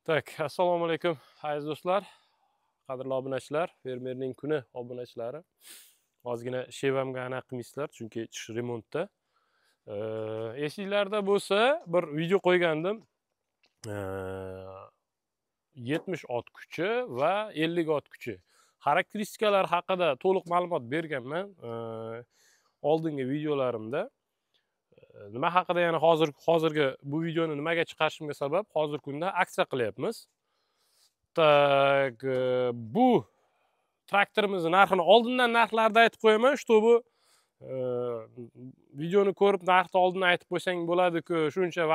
Tak, assalomu alaykum aziz do'stlar, qadrli obunachilar, fermerning kuni obunachilari. Ozgina shevamga aniq qilmaysizlar, chunki ish remontda. Esinglarda bo'lsa, bir video qo'ygandim. 70 ot kuchi va 50 ot kuchi. Xarakteristikalar haqida to'liq ma'lumot berganman oldingi videolarimda. Nima haqida yana hozirgi bu videoni nimaga chiqarishimga sabab, hozirgi kunda aksiya qilyapmiz. Tak, bu traktorimizni narxini oldindan narxlarni aytib qo'yaman, чтобы videoni ko'rib narxni oldindan aytib qo'ysang bo'ladi-ku, shuncha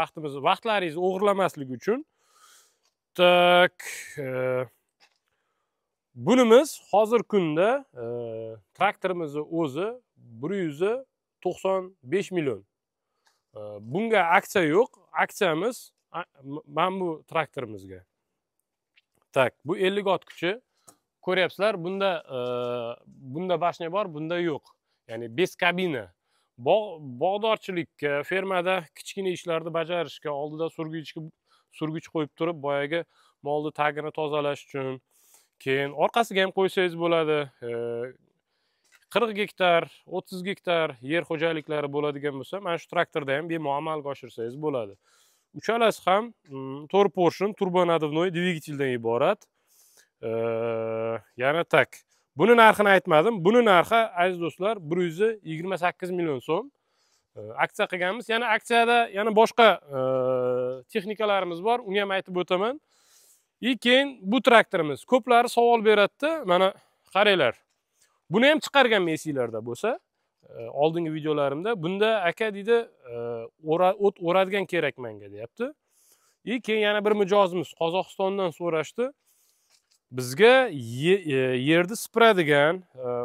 vaqtlaringizni o'g'irlamaslik uchun. Tak, bunimiz hozirgi kunda traktorimizni o'zi 195 million. Bunga aksiya yo'q. Aksiyamiz mana bu traktorimizga. Tak, bu 50 ot kuchi. Ko'ryapsizlar, bunda bashня bor, bunda yo'q. Ya'ni bez kabina. Bog'dorchilikka, fermada kichkina ishlarni bajarishga, oldida surgich qo'yib turib, boyagi molni tagini tozalash uchun, keyin orqasiga ham qo'ysangiz bo'ladi. 40 gektar, 30 gektar yer xo'jaliklari bo'ladigan bo'lsa, mana shu traktorda ham bemalol amalga oshirsangiz bo'ladi. Uchalasi ham 4 portion turbonadivnoy dvigateldan iborat. Yana tak. Buni narxini aytmadim. Buni narxi aziz do'stlar 128 million so'm. Aksiya qilganmiz. Yana aksiyada yana boshqa texnikalarimiz bor. Uni ham aytib o'taman. Keyin bu traktorimiz ko'plari savol beradi. Mana qaranglar. Buni ham chiqarganman esinglarda bo'lsa, oldingi videolarimda. Bunda aka deydi, o't o'radigan kerak menga deyapti. Keyin yana bir mijozimiz Qozog'istondan so'rashdi. Bizga yerni sipiradigan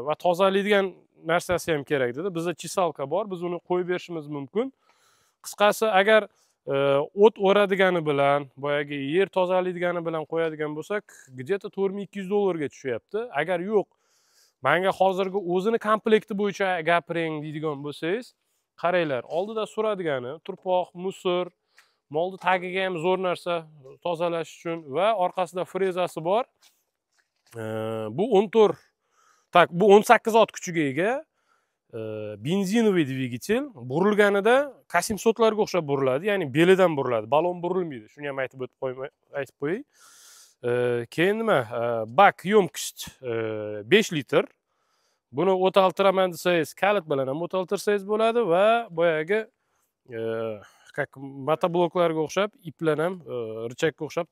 va tozalaydigan narsasi ham kerak dedi. Bizda chisalka bor, biz uni qo'yib berishimiz mumkin. Qisqasi, agar o't o'radigani bilan, boyagi yer tozalaydigani bilan qo'yadigan bo'lsak, где-то $4200 tushyapti. Agar yo'q, menga hozirgi o'zini komplekti bo'yicha gapiring deydigan bo'lsangiz, qaranglar, oldida suradigani turpoq, musor, molni tagiga ham zo'r narsa tozalash uchun va orqasida frezasi bor. Bu 14, tak, bu 18 ot kuchiga ega. Benzinoviy dvigatel, burilganida K700larga o'xshab buriladi, ya'ni belidan buriladi, balon burilmaydi. Shuni ham aytib qo'yay. Keyin nima? Bak yomkist 5 litr. Buni o'taltiraman desangiz, kalit bilan ham o'taltirsangiz bo'ladi va boyagi motobloklarga o'xshab, iplan ham richakka o'xshab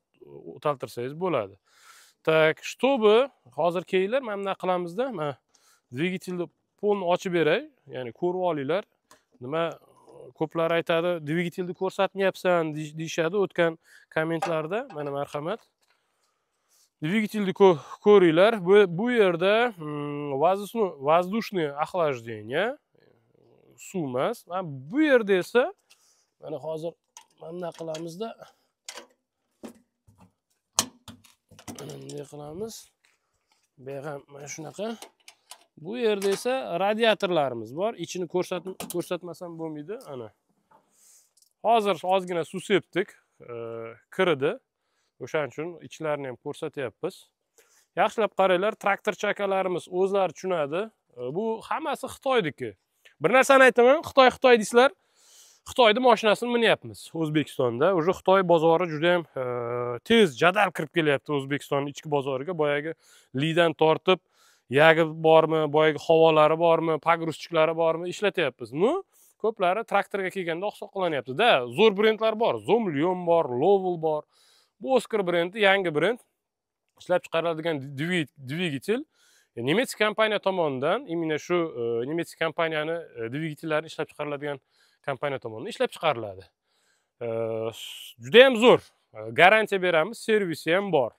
o'taltirsangiz bo'ladi. Tak, чтобы hozir kelinglar, mana bunaqa qilamizda, mana dvigatelni polni ochib beray, ya'ni ko'rib olinglar. Nima ko'plar aytadi, dvigatelni ko'rsatmayapsan deyshadi o'tgan kommentlarda. Mana marhamat. Dvigatelni ko'ringlar. Bu yerda воздушное охлаждение, suv emas. Bu yerda esa mana hozir mana bunaqa qilamizda. Bunday qilamiz. Bu ham mana shunaqa. Bu yerda esa radiatorlarimiz bor. Ichini ko'rsatmasam bo'lmaydi. Ana. Hozir ozgina suv sepdik, kirdi. O'shaning uchun ichlarini ham ko'rsatyapmiz. Yaxshilab qaranglar, traktor chakalarimiz o'zlari tushunadi. Bu hammasi Xitoyniki. Bir narsani aytaman, Xitoy deysizlar. Xitoyning mashinasini minyapmiz O'zbekistonda. O'sha Xitoy bozori juda ham tez, jadal kirib kelyapti O'zbekistonning ichki bozoriga. Boyagi lidan tortib, yagi bormi, boyagi havolari bormi, pogruzchiklari bormi ishlatyapmiz. Ko'plari traktorga kelganda oqsoqlanyapti-da. Zo'r brendlar bor, Zomlion bor, Lovell bor. Bu Oskar brendi, yangi brend. Ishlab chiqariladigan dvigatel nemis kompaniya tomonidan, imенно shu nemis kompaniyani dvigatellarini ishlab chiqariladigan kompaniya tomonidan ishlab chiqariladi. Juda ham zo'r. Garantiya beramiz, servisi ham bor.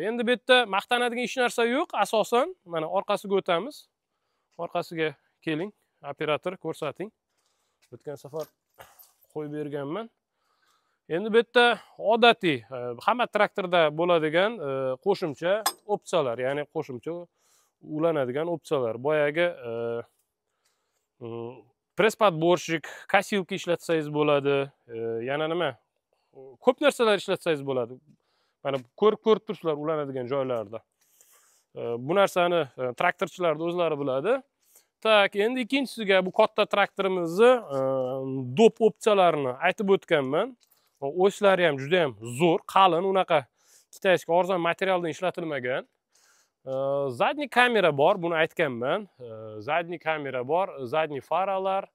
Endi bu yerda maqtanadigan hech narsa yo'q, asosan mana orqasiga o'tamiz. Orqasiga keling, operator ko'rsating. O'tgan safar qo'yib berganman. Endi bu yerda odatiy hamma traktorda bo'ladigan qo'shimcha opsiyalar, ya'ni qo'shimcha ulanadigan opsiyalar. Boyagi press-подборщик, kosilka ishlatsangiz bo'ladi. Yana nima? Ko'p narsalar ishlatsangiz bo'ladi. Mana ko'rib turibsizlar ulanadigan joylarda. Bu narsani traktorchilar o'zlari biladi. Tak, endi ikkinchisiga bu katta traktorimizni dop opsiyalarini aytib o'tganman. O'shlari ham juda ham zo'r, qalin, unaqa kitayskiy arzon materialdan ishlatilmagan. Zadniy kamera bor, buni aytganman. Zadniy kamera bor, zadniy faralar.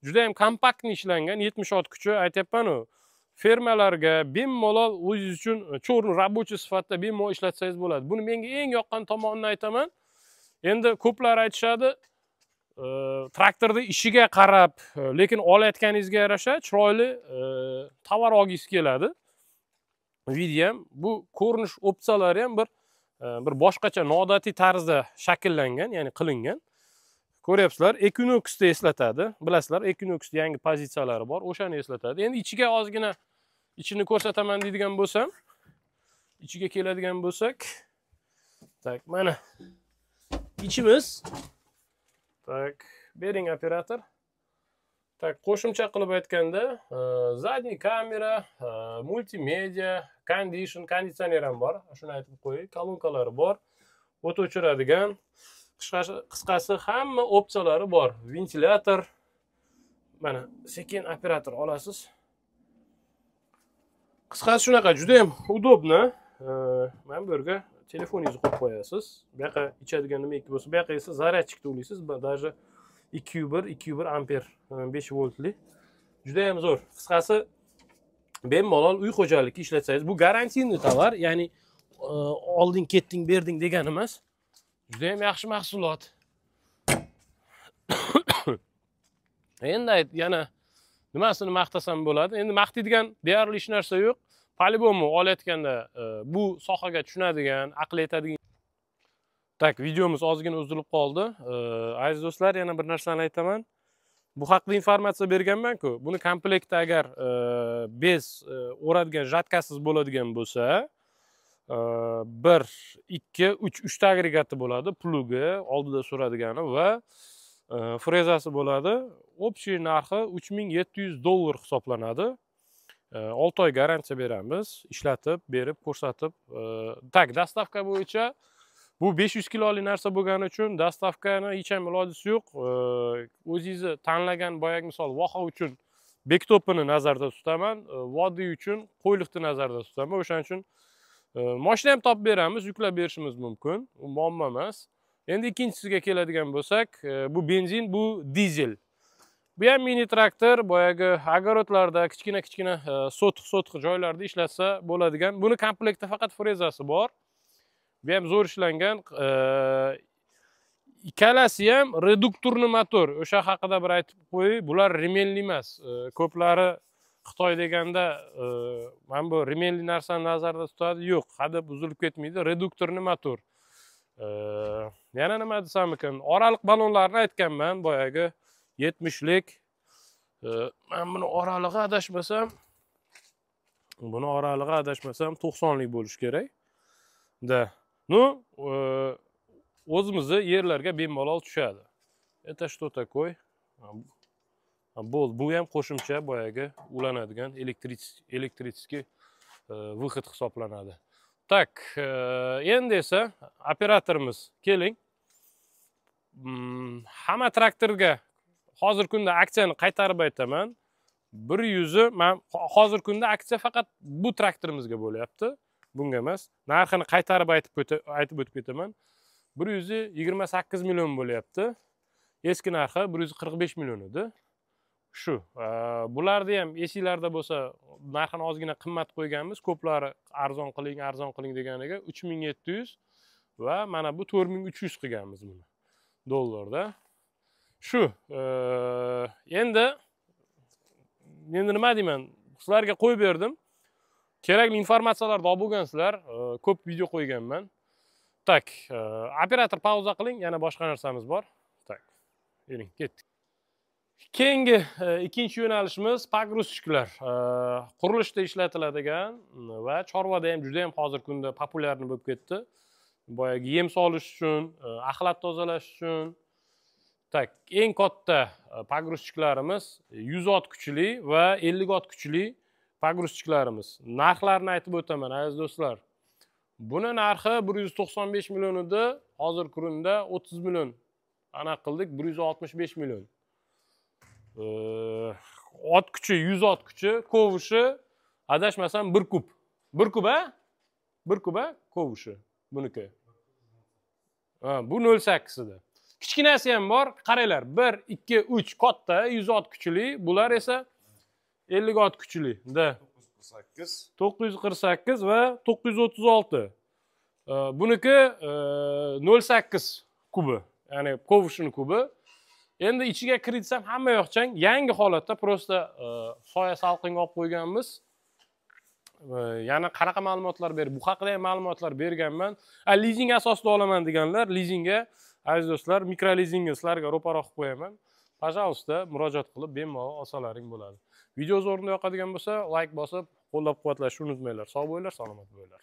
Juda ham kompaktni ishlangan, 76 kuchi aytyapman-ku. Fermalarga bemalol o'zingiz uchun cho'rni rabochiy sifatida bemalol ishlatsangiz bo'ladi. Buni menga eng yoqqan tomonini aytaman. Endi ko'plar aytishadi, traktorda ishiga qarab, lekin olayotganingizga yarasha chiroyli tovar olgingiz keladi. Video ham bu ko'rinish opsiyalari ham bir boshqacha noodatiy tarzda shakllangan, ya'ni qilingan. Ko'ryapsizlar, Equinox'ni eslatadi. Bilasizlar, Equinox'ning yangi pozitsiyalari bor, o'shani eslatadi. Endi ichiga ozgina ichini ko'rsataman deydigan bo'lsam, ichiga keladigan bo'lsak, tak, mana ichimiz. Tak, bering operator. Tak, qo'shimcha qilib aytganda, zadniy kamera, multimedia, konditsioner ham bor. Shuni aytib qo'yay, kolonkalari bor. O't o'chiradigan, qisqasi hamma opsiyalari bor. Ventilyator. Mana sekin operator olasiz. Qisqasi shunaqa, juda ham udobni. Mana bu yerga telefoningizni qo'yib qo'yasiz. Bu yoqqa ichadigan nimaki bo'lsa, bu yoqqa esa zaryadchikni ulaysiz. Даже 2,1 amper 5 voltli. Juda ham zo'r. Qisqasi bemalol uy xo'jaligi ishlatsangiz, bu garantiyli tovar, ya'ni olding ketding, berding degani emas. Juda ham yaxshi mahsulot. Endi yana nimasini maqtasam bo'ladi? Endi maqtaydigan deyarli hech narsa yo'q. Polibomu olayotganda bu sohaga tushunadigan, aql yetadigan. Tak, videomiz ozgina uzilib qoldi. Aziz do'stlar, yana bir narsani aytaman. Bu haqida informatsiya berganman-ku. Buni komplektda agar bez o'radigan jatkasiz bo'ladigan bo'lsa, 1, 2, 3 ta agregati bo'ladi, plugi, oldida so'radigani va frezasi bo'ladi. Общий narxi $3700 hisoblanadi. 6 oy garantiya beramiz, ishlatib, berib, ko'rsatib. Tak, dostavka bo'yicha bu 500 kilolik narsa bo'lgani uchun dostavkani hech ham ilojisi yo'q. O'zingizni tanlagan boyagi misol voha uchun bektopini nazarda tutaman, vodiy uchun qo'yliqni nazarda tutaman. O'shaning uchun mashina ham topib beramiz, yuklab berishimiz mumkin. U muammo emas. Endi ikkinchisiga keladigan bo'lsak, bu benzin, bu dizel. Bu ham mini traktor, boyagi огородlarda kichkina sotiq joylarda ishlatsa bo'ladigan. Buni komplektda faqat frezasi bor. Bu ham zo'r ishlangan. Ikkalasi ham reduktorli motor. O'sha haqida bir aytib qo'yay, bular remelli emas. Ko'plari Xitoy deganda mana bu remelli narsani nazarda tutadi. Yo'q, hadeb buzilib ketmaydi. Reduktorli motor. Yana nima desam ekan? Oraliq balonlarni aytganman, boyagi 70lik. Men buni oralig'i adashmasam 90lik bo'lish kerak. O'zimizni yerlarga bemalol tushadi. Это что такое? Bu ham qo'shimcha boyagi ulanadigan elektrический выход hisoblanadi. Tak, endi esa operatorimiz keling. Hamma traktorga hozir kunda aksiyani qaytarib aytaman. 100 men hozir kunda aksiya faqat bu traktorimizga bo'lyapti. Bunga emas. Narxini qaytarib aytib o'tib ketaman. 128 million bo'lyapti. Eski narxi 145 million edi. Shu. Bularni ham esinglarda bo'lsa, narxini ozgina qimmat qo'yganmiz. Ko'plari arzon qiling deganiga 3700 va mana bu 4300 qilganmiz buni dollarda. Shu. Endi nima deyman? Sizlarga qo'yib berdim. Kerakli informatsiyalarni olib bo'lgansizlar, ko'p video qo'yganman. Tak, operator pauza qiling, yana boshqa narsamiz bor. Tak, yuring, ketdik. Keyingi ikkinchi yo'nalishimiz pogruzchiklar. Qurilishda ishlatiladigan va chorvada ham juda ham hozir kunda populyarni bo'lib ketdi. Boyagi yem solish uchun, axlat tozalash uchun. Tak, eng katta pogruzchiklarimiz 100 ot kuchli va 50 ot kuchli pogruzchiklarimiz. Narxlarini aytib o'taman, aziz do'stlar. Buni narxi 195 million edi. Hozir kunda 30 million. Ana qildik 165 million. Ot kuchi 100 ot kuchi, kovushi adashmasam 1 kub. 1 kub a? 1 kub a? Kovushi buniki. Bu 0.8 edi. Kichkinasi ham bor. Qaranglar, 1, 2, 3 katta 100 ot kuchli, bular esa 50 ot kuchli. 948 va 936. Buniki 0.8 kubi, ya'ni kovushining kubi. Endi ichiga kiritsam hamma yoqchang yangi holatda, prosta soya salqinga olib qo'yganmiz. Yana qanaqa ma'lumotlar berib, bu haqida ham ma'lumotlar berganman. Lizing asosida olaman deganlar, lizingga aziz do'stlar, mikrolizingni sizlarga ro'para qilib qo'yaman. Пожалуйста, murojaat qilib bemalol olsalaring bo'ladi. Video zo'rni yoqadigan bo'lsa, like bosib, qo'llab-quvvatlashni unutmanglar. Sog' bo'linglar, salomat bo'linglar.